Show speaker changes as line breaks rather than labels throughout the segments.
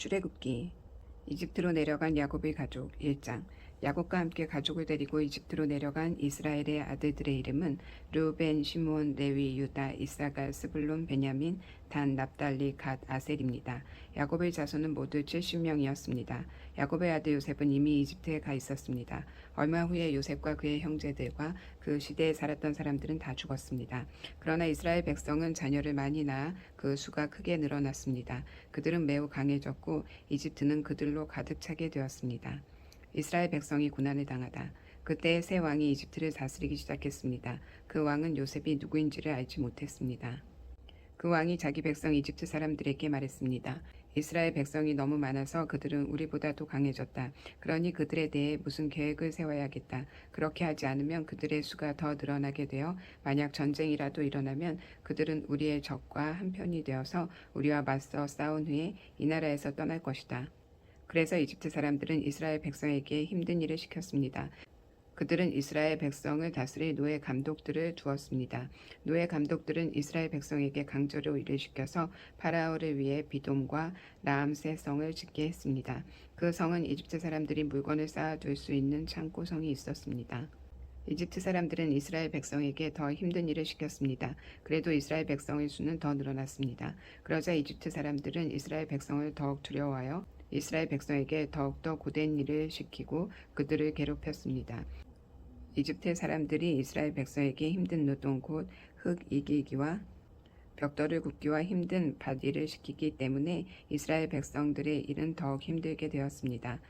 출애굽기. 이집트로 내려간 야곱의 가족 1장. 야곱과 함께 가족을 데리고 이집트로 내려간 이스라엘의 아들들의 이름은 르우벤, 시므온, 레위, 유다, 이사갈, 스불론, 베냐민, 단, 납달리, 갓, 아셀입니다. 야곱의 자손은 모두 70명이었습니다. 야곱의 아들 요셉은 이미 이집트에 가 있었습니다. 얼마 후에 요셉과 그의 형제들과 그 시대에 살았던 사람들은 다 죽었습니다. 그러나 이스라엘 백성은 자녀를 많이 낳아 그 수가 크게 늘어났습니다. 그들은 매우 강해졌고 이집트는 그들로 가득 차게 되었습니다. 이스라엘 백성이 고난을 당하다. 그때 새 왕이 이집트를 다스리기 시작했습니다. 그 왕은 요셉이 누구인지를 알지 못했습니다. 그 왕이 자기 백성 이집트 사람들에게 말했습니다. 이스라엘 백성이 너무 많아서 그들은 우리보다도 강해졌다. 그러니 그들에 대해 무슨 계획을 세워야겠다. 그렇게 하지 않으면 그들의 수가 더 늘어나게 되어 만약 전쟁이라도 일어나면 그들은 우리의 적과 한편이 되어서 우리와 맞서 싸운 후에 이 나라에서 떠날 것이다. 그래서 이집트 사람들은 이스라엘 백성에게 힘든 일을 시켰습니다. 그들은 이스라엘 백성을 다스릴 노예 감독들을 두었습니다. 노예 감독들은 이스라엘 백성에게 강제로 일을 시켜서 파라오를 위해 비돔과 라암세 성을 짓게 했습니다. 그 성은 이집트 사람들이 물건을 쌓아둘 수 있는 창고성이 있었습니다. 이집트 사람들은 이스라엘 백성에게 더 힘든 일을 시켰습니다. 그래도 이스라엘 백성의 수는 더 늘어났습니다. 그러자 이집트 사람들은 이스라엘 백성을 더욱 두려워하여 이스라엘 백성에게 더욱더 고된 일을 시키고 그들을 괴롭혔습니다. 이집트 사람들이 이스라엘 백성에게 힘든 노동 곧 흙 이기기와 벽돌을 굽기와 힘든 밭일을 시키기 때문에 이스라엘 백성들의 일은 더욱 힘들게 되었습니다.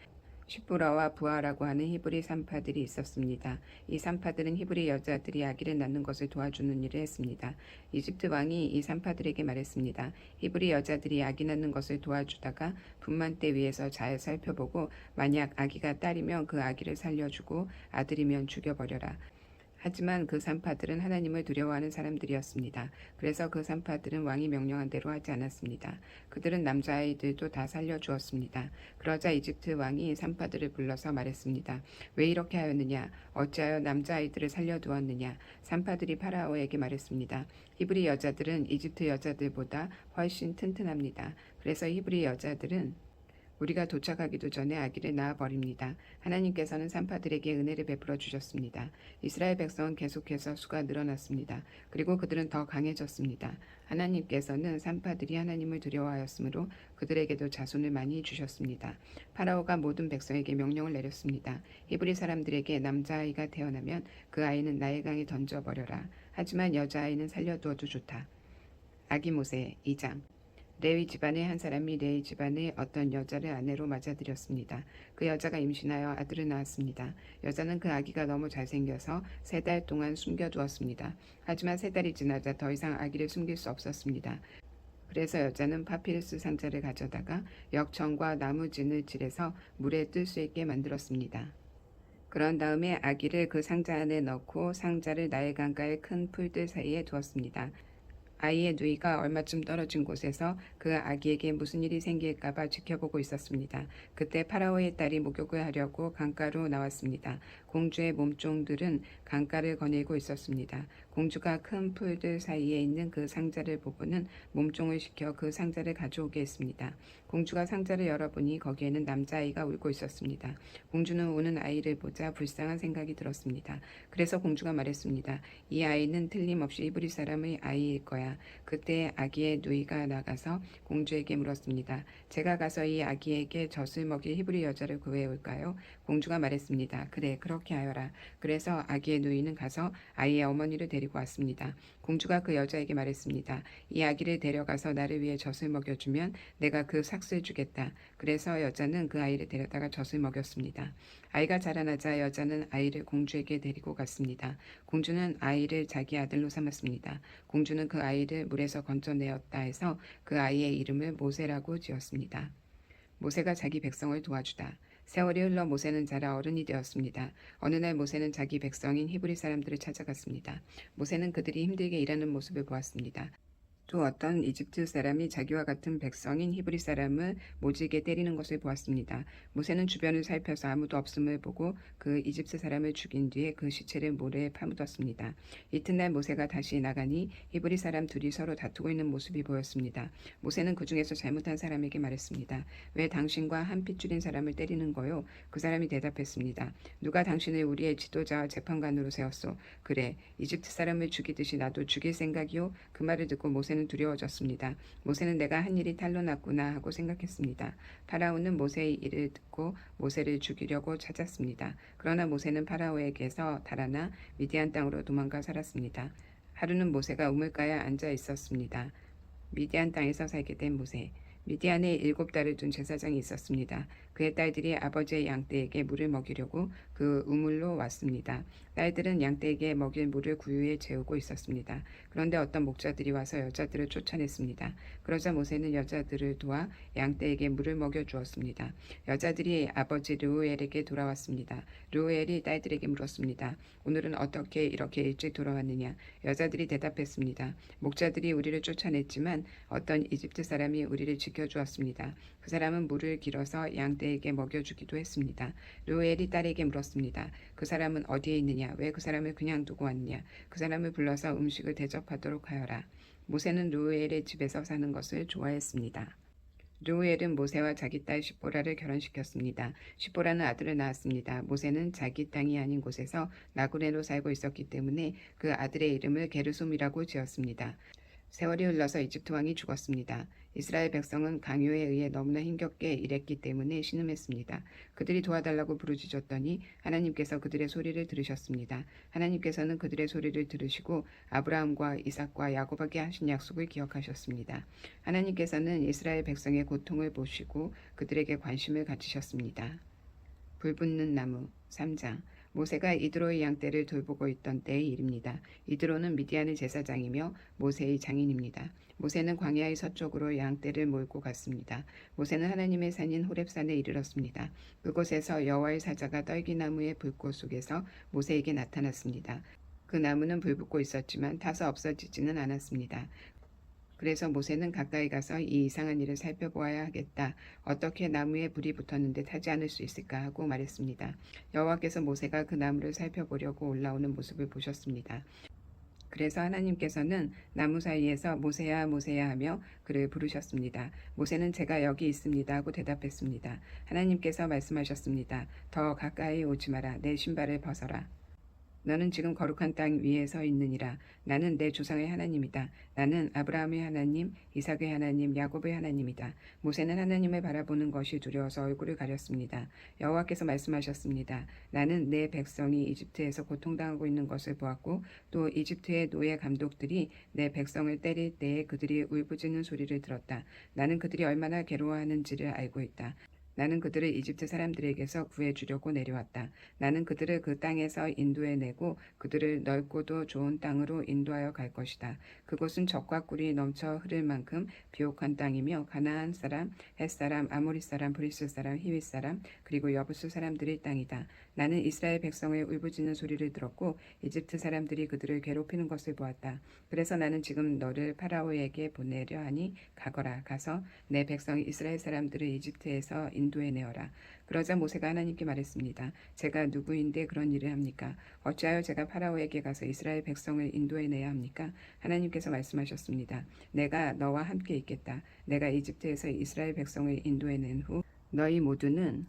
시프라와 부하라고 하는 히브리 산파들이 있었습니다. 이 산파들은 히브리 여자들이 아기를 낳는 것을 도와주는 일을 했습니다. 이집트 왕이 이 산파들에게 말했습니다. 히브리 여자들이 아기 낳는 것을 도와주다가 분만대 위에서 잘 살펴보고 만약 아기가 딸이면 그 아기를 살려주고 아들이면 죽여버려라. 하지만 그 산파들은 하나님을 두려워하는 사람들이었습니다. 그래서 그 산파들은 왕이 명령한 대로 하지 않았습니다. 그들은 남자아이들도 다 살려주었습니다. 그러자 이집트 왕이 산파들을 불러서 말했습니다. 왜 이렇게 하였느냐? 어찌하여 남자아이들을 살려두었느냐? 산파들이 파라오에게 말했습니다. 히브리 여자들은 이집트 여자들보다 훨씬 튼튼합니다. 그래서 히브리 여자들은 우리가 도착하기도 전에 아기를 낳아버립니다. 하나님께서는 산파들에게 은혜를 베풀어 주셨습니다. 이스라엘 백성은 계속해서 수가 늘어났습니다. 그리고 그들은 더 강해졌습니다. 하나님께서는 산파들이 하나님을 두려워하였으므로 그들에게도 자손을 많이 주셨습니다. 파라오가 모든 백성에게 명령을 내렸습니다. 히브리 사람들에게 남자아이가 태어나면 그 아이는 나일강에 던져버려라. 하지만 여자아이는 살려두어도 좋다. 아기 모세 2장. 레위 집안의 한 사람이 레위 집안의 어떤 여자를 아내로 맞아들였습니다. 그 여자가 임신하여 아들을 낳았습니다. 여자는 그 아기가 너무 잘생겨서 3달 동안 숨겨두었습니다. 하지만 3달이 지나자 더 이상 아기를 숨길 수 없었습니다. 그래서 여자는 파피루스 상자를 가져다가 역청과 나무진을 칠해서 물에 뜰 수 있게 만들었습니다. 그런 다음에 아기를 그 상자 안에 넣고 상자를 나일 강가의 큰 풀들 사이에 두었습니다. 아이의 누이가 얼마쯤 떨어진 곳에서 그 아기에게 무슨 일이 생길까봐 지켜보고 있었습니다. 그때 파라오의 딸이 목욕을 하려고 강가로 나왔습니다. 공주의 몸종들은 강가를 거닐고 있었습니다. 공주가 큰 풀들 사이에 있는 그 상자를 보고는 몸종을 시켜 그 상자를 가져오게 했습니다. 공주가 상자를 열어보니 거기에는 남자아이가 울고 있었습니다. 공주는 우는 아이를 보자 불쌍한 생각이 들었습니다. 그래서 공주가 말했습니다. 이 아이는 틀림없이 이브리 사람의 아이일 거야. 그때 아기의 누이가 나가서 공주에게 물었습니다. 제가 가서 이 아기에게 젖을 먹일 히브리 여자를 구해올까요? 공주가 말했습니다. 그래, 그렇게 하여라. 그래서 아기의 누이는 가서 아이의 어머니를 데리고 왔습니다. 공주가 그 여자에게 말했습니다. 이 아기를 데려가서 나를 위해 젖을 먹여주면 내가 그 삭스를 주겠다. 그래서 여자는 그 아이를 데려다가 젖을 먹였습니다. 아이가 자라나자 여자는 아이를 공주에게 데리고 갔습니다. 공주는 아이를 자기 아들로 삼았습니다. 공주는 그 아이를 물에서 건져내었다 해서 그 아이의 이름을 모세라고 지었습니다. 모세가 자기 백성을 도와주다. 세월이 흘러 모세는 자라 어른이 되었습니다. 어느 날 모세는 자기 백성인 히브리 사람들을 찾아갔습니다. 모세는 그들이 힘들게 일하는 모습을 보았습니다. 또 어떤 이집트 사람이 자기와 같은 백성인 히브리 사람을 모지게 때리는 것을 보았습니다. 모세는 주변을 살펴서 아무도 없음을 보고 그 이집트 사람을 죽인 뒤에 그 시체를 모래에 파묻었습니다. 이튿날 모세가 다시 나가니 히브리 사람 둘이 서로 다투고 있는 모습이 보였습니다. 모세는 그 중에서 잘못한 사람에게 말했습니다. 왜 당신과 한 핏줄인 사람을 때리는 거요? 그 사람이 대답했습니다. 누가 당신을 우리의 지도자와 재판관으로 세웠소? 그래, 이집트 사람을 죽이듯이 나도 죽일 생각이요? 그 말을 듣고 모세는 두려워졌습니다. 모세는 내가 한 일이 탈로 났구나 하고 생각했습니다. 파라오는 모세의 일을 듣고 모세를 죽이려고 찾았습니다. 그러나 모세는 파라오에게서 달아나 미디안 땅으로 도망가 살았습니다. 하루는 모세가 우물가에 앉아 있었습니다. 미디안 땅에서 살게 된 모세. 미디안에 7달을 둔 제사장이 있었습니다. 그의 딸들이 아버지의 양떼에게 물을 먹이려고 그 우물로 왔습니다. 딸들은 양떼에게 먹일 물을 구유에 재우고 있었습니다. 그런데 어떤 목자들이 와서 여자들을 쫓아냈습니다. 그러자 모세는 여자들을 도와 양떼에게 물을 먹여 주었습니다. 여자들이 아버지 르우엘에게 돌아왔습니다. 르우엘이 딸들에게 물었습니다. 오늘은 어떻게 이렇게 일찍 돌아왔느냐? 여자들이 대답했습니다. 목자들이 우리를 쫓아냈지만 어떤 이집트 사람이 우리를 지켜주었습니다. 그 사람은 물을 길어서 양떼에게 먹여주기도 했습니다. 르우엘이 딸에게 물었습니다. 그 사람은 어디에 있느냐? 왜 그 사람을 그냥 두고 왔느냐? 그 사람을 불러서 음식을 대접하도록 하여라. 모세는 르우엘의 집에서 사는 것을 좋아했습니다. 르우엘은 모세와 자기 딸 시보라를 결혼시켰습니다. 시보라는 아들을 낳았습니다. 모세는 자기 땅이 아닌 곳에서 나그네로 살고 있었기 때문에 그 아들의 이름을 게르솜이라고 지었습니다. 세월이 흘러서 이집트 왕이 죽었습니다. 이스라엘 백성은 강요에 의해 너무나 힘겹게 일했기 때문에 신음했습니다. 그들이 도와달라고 부르짖었더니 하나님께서 그들의 소리를 들으셨습니다. 하나님께서는 그들의 소리를 들으시고 아브라함과 이삭과 야곱에게 하신 약속을 기억하셨습니다. 하나님께서는 이스라엘 백성의 고통을 보시고 그들에게 관심을 가지셨습니다. 불붙는 나무 3장. 모세가 이드로의 양떼를 돌보고 있던 때의 일입니다. 이드로는 미디안의 제사장이며 모세의 장인입니다. 모세는 광야의 서쪽으로 양떼를 몰고 갔습니다. 모세는 하나님의 산인 호렙산에 이르렀습니다. 그곳에서 여호와의 사자가 떨기나무의 불꽃 속에서 모세에게 나타났습니다. 그 나무는 불붙고 있었지만 타서 없어지지는 않았습니다. 그래서 모세는 가까이 가서 이 이상한 일을 살펴보아야 하겠다. 어떻게 나무에 불이 붙었는데 타지 않을 수 있을까 하고 말했습니다. 여호와께서 모세가 그 나무를 살펴보려고 올라오는 모습을 보셨습니다. 그래서 하나님께서는 나무 사이에서 모세야 모세야 하며 그를 부르셨습니다. 모세는 제가 여기 있습니다 하고 대답했습니다. 하나님께서 말씀하셨습니다. 더 가까이 오지 마라. 내 신발을 벗어라. 너는 지금 거룩한 땅 위에 서 있느니라. 나는 내 조상의 하나님이다. 나는 아브라함의 하나님, 이삭의 하나님, 야곱의 하나님이다. 모세는 하나님을 바라보는 것이 두려워서 얼굴을 가렸습니다. 여호와께서 말씀하셨습니다. 나는 내 백성이 이집트에서 고통당하고 있는 것을 보았고 또 이집트의 노예 감독들이 내 백성을 때릴 때에 그들이 울부짖는 소리를 들었다. 나는 그들이 얼마나 괴로워하는지를 알고 있다. 나는 그들을 이집트 사람들에게서 구해주려고 내려왔다. 나는 그들을 그 땅에서 인도해내고 그들을 넓고도 좋은 땅으로 인도하여 갈 것이다. 그곳은 젖과 꿀이 넘쳐 흐를 만큼 비옥한 땅이며 가나안 사람, 헷 사람, 아모리 사람, 브리스 사람, 히윗 사람, 그리고 여부스 사람들의 땅이다. 나는 이스라엘 백성의 울부짖는 소리를 들었고 이집트 사람들이 그들을 괴롭히는 것을 보았다. 그래서 나는 지금 너를 파라오에게 보내려 하니 가거라. 가서 내 백성 이스라엘 사람들을 이집트에서 인도해내어라. 그러자 모세가 하나님께 말했습니다. 제가 누구인데 그런 일을 합니까? 어찌하여 제가 파라오에게 가서 이스라엘 백성을 인도해내야 합니까? 하나님께서 말씀하셨습니다. 내가 너와 함께 있겠다. 내가 이집트에서 이스라엘 백성을 인도해낸 후 너희 모두는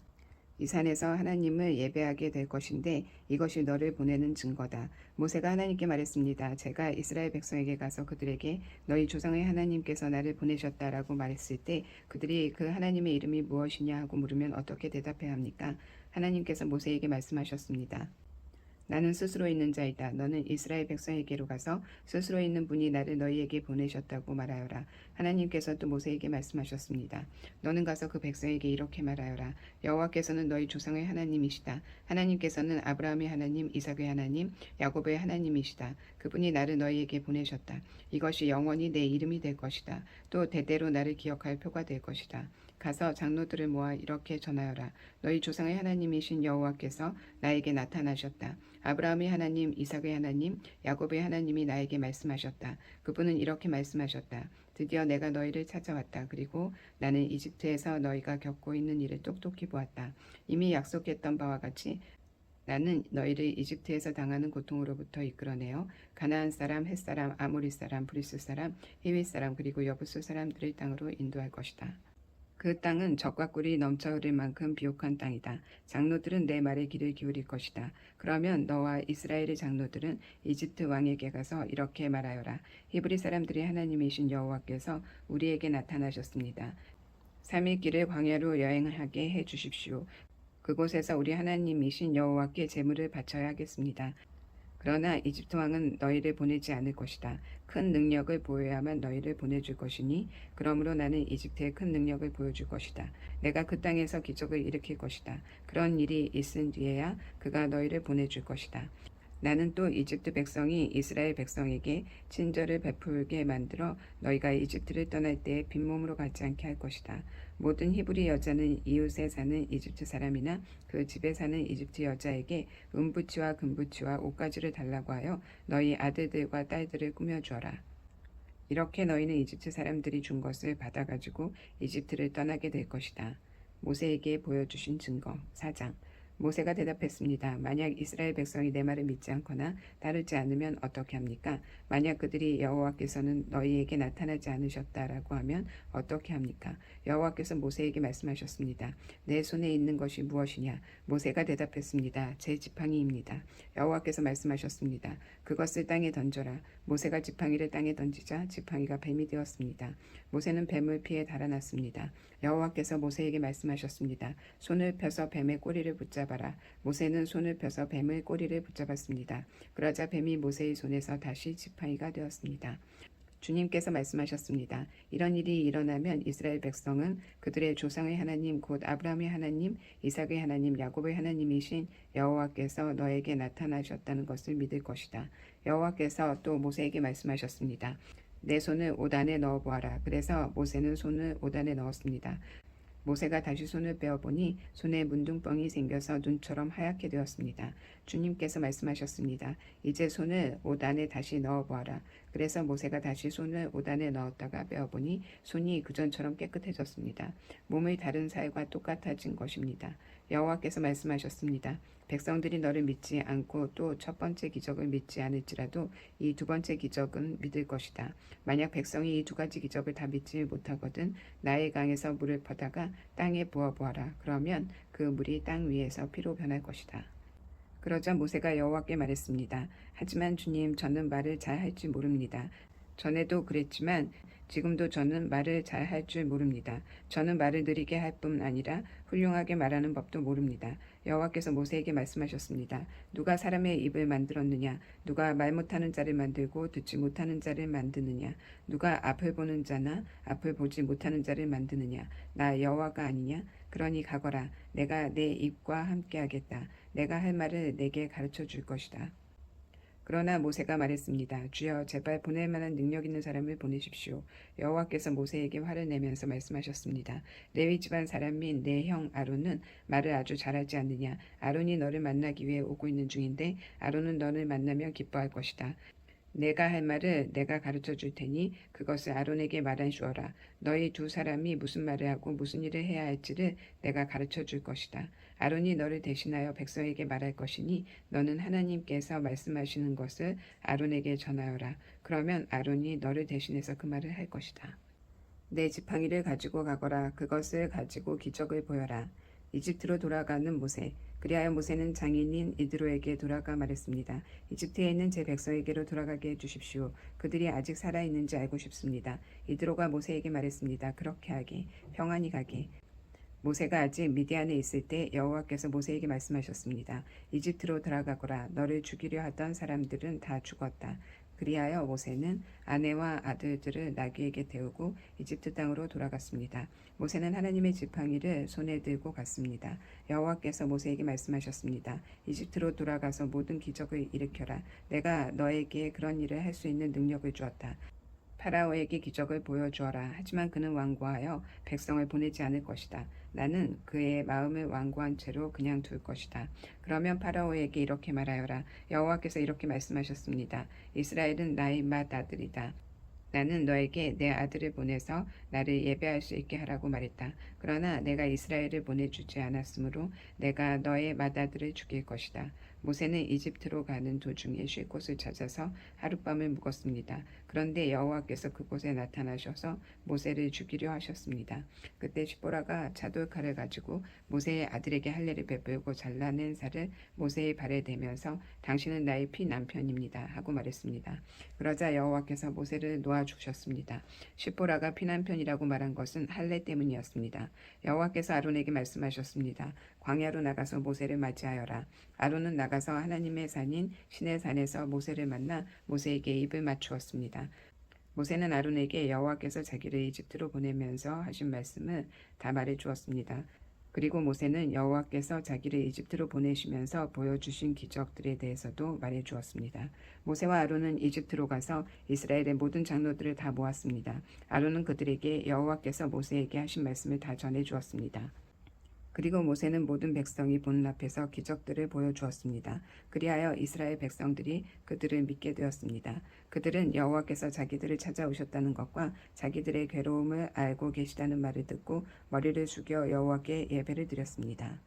이 산에서 하나님을 예배하게 될 것인데 이것이 너를 보내는 증거다. 모세가 하나님께 말했습니다. 제가 이스라엘 백성에게 가서 그들에게 너희 조상의 하나님께서 나를 보내셨다라고 말했을 때 그들이 그 하나님의 이름이 무엇이냐 하고 물으면 어떻게 대답해야 합니까? 하나님께서 모세에게 말씀하셨습니다. 나는 스스로 있는 자이다. 너는 이스라엘 백성에게로 가서 스스로 있는 분이 나를 너희에게 보내셨다고 말하여라. 하나님께서 또 모세에게 말씀하셨습니다. 너는 가서 그 백성에게 이렇게 말하여라. 여호와께서는 너희 조상의 하나님이시다. 하나님께서는 아브라함의 하나님, 이삭의 하나님, 야곱의 하나님이시다. 그분이 나를 너희에게 보내셨다. 이것이 영원히 내 이름이 될 것이다. 또 대대로 나를 기억할 표가 될 것이다. 가서 장로들을 모아 이렇게 전하여라. 너희 조상의 하나님이신 여호와께서 나에게 나타나셨다. 아브라함의 하나님, 이삭의 하나님, 야곱의 하나님이 나에게 말씀하셨다. 그분은 이렇게 말씀하셨다. 드디어 내가 너희를 찾아왔다. 그리고 나는 이집트에서 너희가 겪고 있는 일을 똑똑히 보았다. 이미 약속했던 바와 같이 나는 너희를 이집트에서 당하는 고통으로부터 이끌어내어 가나안 사람, 헷 사람, 아모리 사람, 브리스 사람, 히윗 사람 그리고 여부스 사람들의 땅으로 인도할 것이다. 그 땅은 적과 꿀이 넘쳐 흐를 만큼 비옥한 땅이다. 장로들은 내 말에 귀를 기울일 것이다. 그러면 너와 이스라엘의 장로들은 이집트 왕에게 가서 이렇게 말하여라. 히브리 사람들의 하나님이신 여호와께서 우리에게 나타나셨습니다. 3일 길을 광야로 여행하게 해 주십시오. 그곳에서 우리 하나님이신 여호와께 제물을 바쳐야 하겠습니다. 그러나 이집트 왕은 너희를 보내지 않을 것이다. 큰 능력을 보여야만 너희를 보내줄 것이니 그러므로 나는 이집트에 큰 능력을 보여줄 것이다. 내가 그 땅에서 기적을 일으킬 것이다. 그런 일이 있은 뒤에야 그가 너희를 보내줄 것이다. 나는 또 이집트 백성이 이스라엘 백성에게 친절을 베풀게 만들어 너희가 이집트를 떠날 때에 빈몸으로 가지 않게 할 것이다. 모든 히브리 여자는 이웃에 사는 이집트 사람이나 그 집에 사는 이집트 여자에게 은부치와 금부치와 옷가지를 달라고 하여 너희 아들들과 딸들을 꾸며주어라. 이렇게 너희는 이집트 사람들이 준 것을 받아가지고 이집트를 떠나게 될 것이다. 모세에게 보여주신 증거 4장. 모세가 대답했습니다. 만약 이스라엘 백성이 내 말을 믿지 않거나 따르지 않으면 어떻게 합니까? 만약 그들이 여호와께서는 너희에게 나타나지 않으셨다라고 하면 어떻게 합니까? 여호와께서 모세에게 말씀하셨습니다. 내 손에 있는 것이 무엇이냐? 모세가 대답했습니다. 제 지팡이입니다. 여호와께서 말씀하셨습니다. 그것을 땅에 던져라. 모세가 지팡이를 땅에 던지자 지팡이가 뱀이 되었습니다. 모세는 뱀을 피해 달아났습니다. 여호와께서 모세에게 말씀하셨습니다. 손을 펴서 뱀의 꼬리를 붙잡아라. 모세는 손을 펴서 뱀의 꼬리를 붙잡았습니다. 그러자 뱀이 모세의 손에서 다시 지팡이가 되었습니다. 주님께서 말씀하셨습니다. 이런 일이 일어나면 이스라엘 백성은 그들의 조상의 하나님 곧 아브라함의 하나님, 이삭의 하나님, 야곱의 하나님이신 여호와께서 너에게 나타나셨다는 것을 믿을 것이다. 여호와께서 또 모세에게 말씀하셨습니다. 내 손을 옷 안에 넣어 보아라. 그래서 모세는 손을 옷 안에 넣었습니다. 모세가 다시 손을 빼어보니 손에 문둥병이 생겨서 눈처럼 하얗게 되었습니다. 주님께서 말씀하셨습니다. 이제 손을 옷 안에 다시 넣어보아라. 그래서 모세가 다시 손을 옷 안에 넣었다가 빼어보니 손이 그전처럼 깨끗해졌습니다. 몸의 다른 살과 똑같아진 것입니다. 여호와께서 말씀하셨습니다. 백성들이 너를 믿지 않고 또 첫 번째 기적을 믿지 않을지라도 이 두 번째 기적은 믿을 것이다. 만약 백성이 이 두 가지 기적을 다 믿지 못하거든 나의 강에서 물을 퍼다가 땅에 부어보아라. 그러면 그 물이 땅 위에서 피로 변할 것이다. 그러자 모세가 여호와께 말했습니다. 하지만 주님, 저는 말을 잘 할 줄 모릅니다. 전에도 그랬지만 지금도 저는 말을 잘 할 줄 모릅니다. 저는 말을 느리게 할 뿐 아니라 훌륭하게 말하는 법도 모릅니다. 여호와께서 모세에게 말씀하셨습니다. 누가 사람의 입을 만들었느냐? 누가 말 못하는 자를 만들고 듣지 못하는 자를 만드느냐? 누가 앞을 보는 자나 앞을 보지 못하는 자를 만드느냐? 나 여호와가 아니냐? 그러니 가거라. 내가 내 입과 함께하겠다. 내가 할 말을 내게 가르쳐 줄 것이다. 그러나 모세가 말했습니다. 주여, 제발 보낼 만한 능력 있는 사람을 보내십시오. 여호와께서 모세에게 화를 내면서 말씀하셨습니다. 레위 집안 사람 및 내 형 아론은 말을 아주 잘하지 않느냐? 아론이 너를 만나기 위해 오고 있는 중인데 아론은 너를 만나면 기뻐할 것이다. 내가 할 말을 내가 가르쳐 줄 테니 그것을 아론에게 말해 주어라. 너희 두 사람이 무슨 말을 하고 무슨 일을 해야 할지를 내가 가르쳐 줄 것이다. 아론이 너를 대신하여 백성에게 말할 것이니 너는 하나님께서 말씀하시는 것을 아론에게 전하여라. 그러면 아론이 너를 대신해서 그 말을 할 것이다. 내 지팡이를 가지고 가거라. 그것을 가지고 기적을 보여라. 이집트로 돌아가는 모세. 그리하여 모세는 장인인 이드로에게 돌아가 말했습니다. 이집트에 있는 제 백성에게로 돌아가게 해주십시오. 그들이 아직 살아있는지 알고 싶습니다. 이드로가 모세에게 말했습니다. 그렇게 하게. 평안히 가게. 모세가 아직 미디안에 있을 때 여호와께서 모세에게 말씀하셨습니다. 이집트로 돌아가거라. 너를 죽이려 하던 사람들은 다 죽었다. 그리하여 모세는 아내와 아들들을 나귀에게 태우고 이집트 땅으로 돌아갔습니다. 모세는 하나님의 지팡이를 손에 들고 갔습니다. 여호와께서 모세에게 말씀하셨습니다. 이집트로 돌아가서 모든 기적을 일으켜라. 내가 너에게 그런 일을 할 수 있는 능력을 주었다. 파라오에게 기적을 보여주어라. 하지만 그는 완고하여 백성을 보내지 않을 것이다. 나는 그의 마음을 완고한 채로 그냥 둘 것이다. 그러면 파라오에게 이렇게 말하여라. 여호와께서 이렇게 말씀하셨습니다. 이스라엘은 나의 맏아들이다. 나는 너에게 내 아들을 보내서 나를 예배할 수 있게 하라고 말했다. 그러나 내가 이스라엘을 보내주지 않았으므로 내가 너의 맏아들을 죽일 것이다. 모세는 이집트로 가는 도중에 쉴 곳을 찾아서 하룻밤을 묵었습니다. 그런데 여호와께서 그곳에 나타나셔서 모세를 죽이려 하셨습니다. 그때 시보라가 차돌칼을 가지고 모세의 아들에게 할례를 베풀고 잘라낸 살을 모세의 발에 대면서 당신은 나의 피남편입니다 하고 말했습니다. 그러자 여호와께서 모세를 놓아 주셨습니다. 시보라가 피남편이라고 말한 것은 할례 때문이었습니다. 여호와께서 아론에게 말씀하셨습니다. 광야로 나가서 모세를 맞이하여라. 아론은 나가서 하나님의 산인 시내 산에서 모세를 만나 모세에게 입을 맞추었습니다. 모세는 아론에게 여호와께서 자기를 이집트로 보내면서 하신 말씀을 다 말해 주었습니다. 그리고 모세는 여호와께서 자기를 이집트로 보내시면서 보여주신 기적들에 대해서도 말해 주었습니다. 모세와 아론은 이집트로 가서 이스라엘의 모든 장로들을 다 모았습니다. 아론은 그들에게 여호와께서 모세에게 하신 말씀을 다 전해 주었습니다. 그리고 모세는 모든 백성이 보는 앞에서 기적들을 보여주었습니다. 그리하여 이스라엘 백성들이 그들을 믿게 되었습니다. 그들은 여호와께서 자기들을 찾아오셨다는 것과 자기들의 괴로움을 알고 계시다는 말을 듣고 머리를 숙여 여호와께 예배를 드렸습니다.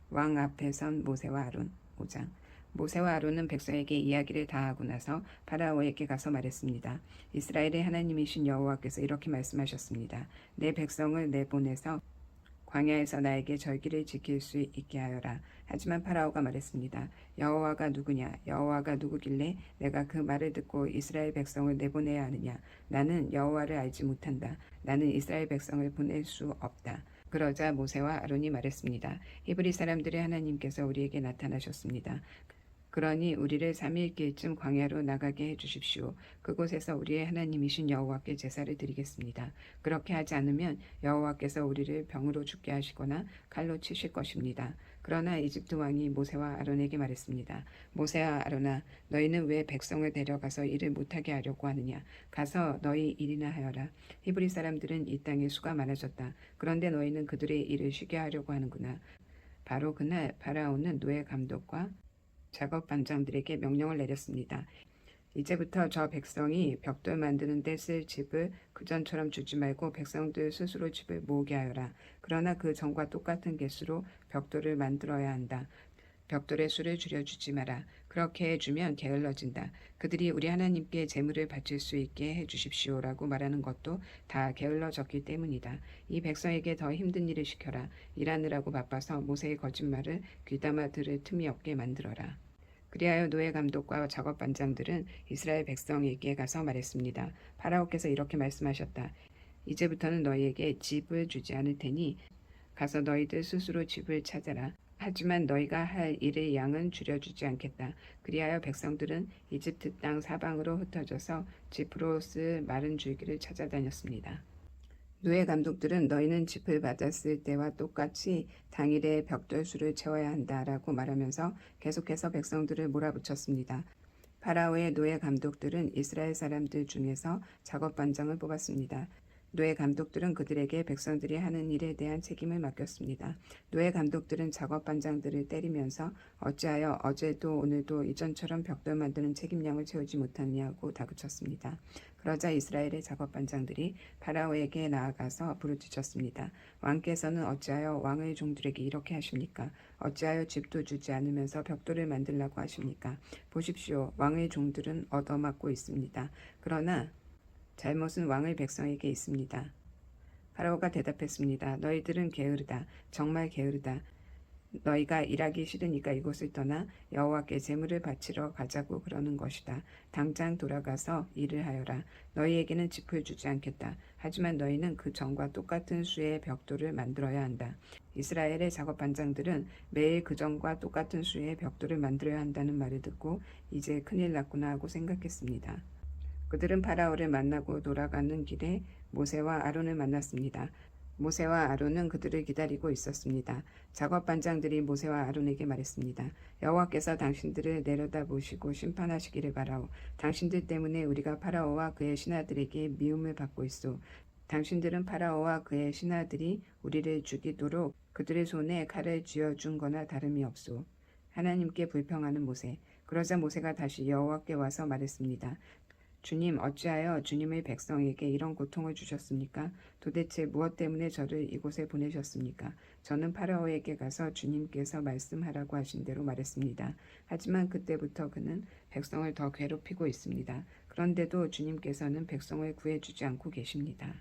왕 앞에 선 모세와 아론 5장. 모세와 아론은 백성에게 이야기를 다 하고 나서 파라오에게 가서 말했습니다. 이스라엘의 하나님이신 여호와께서 이렇게 말씀하셨습니다. 내 백성을 내보내서 광야에서 나에게 절기를 지킬 수 있게 하여라. 하지만 파라오가 말했습니다. 여호와가 누구냐? 여호와가 누구길래 내가 그 말을 듣고 이스라엘 백성을 내보내야 하느냐? 나는 여호와를 알지 못한다. 나는 이스라엘 백성을 보낼 수 없다. 그러자 모세와 아론이 말했습니다. 히브리 사람들의 하나님께서 우리에게 나타나셨습니다. 그러니 우리를 3일길쯤 광야로 나가게 해주십시오. 그곳에서 우리의 하나님이신 여호와께 제사를 드리겠습니다. 그렇게 하지 않으면 여호와께서 우리를 병으로 죽게 하시거나 칼로 치실 것입니다. 그러나 이집트 왕이 모세와 아론에게 말했습니다. 모세와 아론아, 너희는 왜 백성을 데려가서 일을 못하게 하려고 하느냐? 가서 너희 일이나 하여라. 히브리 사람들은 이 땅에 수가 많아졌다. 그런데 너희는 그들의 일을 쉬게 하려고 하는구나. 바로 그날 파라오는 노예 감독과 작업 반장들에게 명령을 내렸습니다. 이제부터 저 백성이 벽돌 만드는 데 쓸 집을 그전처럼 주지 말고 백성들 스스로 집을 모으게 하여라. 그러나 그 전과 똑같은 개수로 벽돌을 만들어야 한다. 벽돌의 수를 줄여주지 마라. 그렇게 해주면 게을러진다. 그들이 우리 하나님께 제물을 바칠 수 있게 해주십시오라고 말하는 것도 다 게을러졌기 때문이다. 이 백성에게 더 힘든 일을 시켜라. 일하느라고 바빠서 모세의 거짓말을 귀담아 들을 틈이 없게 만들어라. 그리하여 노예 감독과 작업 반장들은 이스라엘 백성에게 가서 말했습니다. 파라오께서 이렇게 말씀하셨다. 이제부터는 너희에게 집을 주지 않을 테니 가서 너희들 스스로 집을 찾아라. 하지만 너희가 할 일의 양은 줄여주지 않겠다. 그리하여 백성들은 이집트 땅 사방으로 흩어져서 집으로 쓸 마른 줄기를 찾아다녔습니다. 노예 감독들은 너희는 짚을 받았을 때와 똑같이 당일에 벽돌수를 채워야 한다라고 말하면서 계속해서 백성들을 몰아붙였습니다. 파라오의 노예 감독들은 이스라엘 사람들 중에서 작업 반장을 뽑았습니다. 노예 감독들은 그들에게 백성들이 하는 일에 대한 책임을 맡겼습니다. 노예 감독들은 작업 반장들을 때리면서 어찌하여 어제도 오늘도 이전처럼 벽돌 만드는 책임량을 채우지 못하느냐고 다그쳤습니다. 그러자 이스라엘의 작업 반장들이 파라오에게 나아가서 부르짖었습니다. 왕께서는 어찌하여 왕의 종들에게 이렇게 하십니까? 어찌하여 집도 주지 않으면서 벽돌을 만들라고 하십니까? 보십시오. 왕의 종들은 얻어맞고 있습니다. 그러나 잘못은 왕의 백성에게 있습니다. 파라오가 대답했습니다. 너희들은 게으르다. 정말 게으르다. 너희가 일하기 싫으니까 이곳을 떠나 여호와께 제물을 바치러 가자고 그러는 것이다. 당장 돌아가서 일을 하여라. 너희에게는 짚을 주지 않겠다. 하지만 너희는 그 전과 똑같은 수의 벽돌을 만들어야 한다. 이스라엘의 작업 반장들은 매일 그 전과 똑같은 수의 벽돌을 만들어야 한다는 말을 듣고 이제 큰일 났구나 하고 생각했습니다. 그들은 파라오를 만나고 돌아가는 길에 모세와 아론을 만났습니다. 모세와 아론은 그들을 기다리고 있었습니다. 작업 반장들이 모세와 아론에게 말했습니다. 여호와께서 당신들을 내려다보시고 심판하시기를 바라오. 당신들 때문에 우리가 파라오와 그의 신하들에게 미움을 받고 있소. 당신들은 파라오와 그의 신하들이 우리를 죽이도록 그들의 손에 칼을 쥐어준 거나 다름이 없소. 하나님께 불평하는 모세. 그러자 모세가 다시 여호와께 와서 말했습니다. 주님, 어찌하여 주님의 백성에게 이런 고통을 주셨습니까? 도대체 무엇 때문에 저를 이곳에 보내셨습니까? 저는 파라오에게 가서 주님께서 말씀하라고 하신 대로 말했습니다. 하지만 그때부터 그는 백성을 더 괴롭히고 있습니다. 그런데도 주님께서는 백성을 구해주지 않고 계십니다.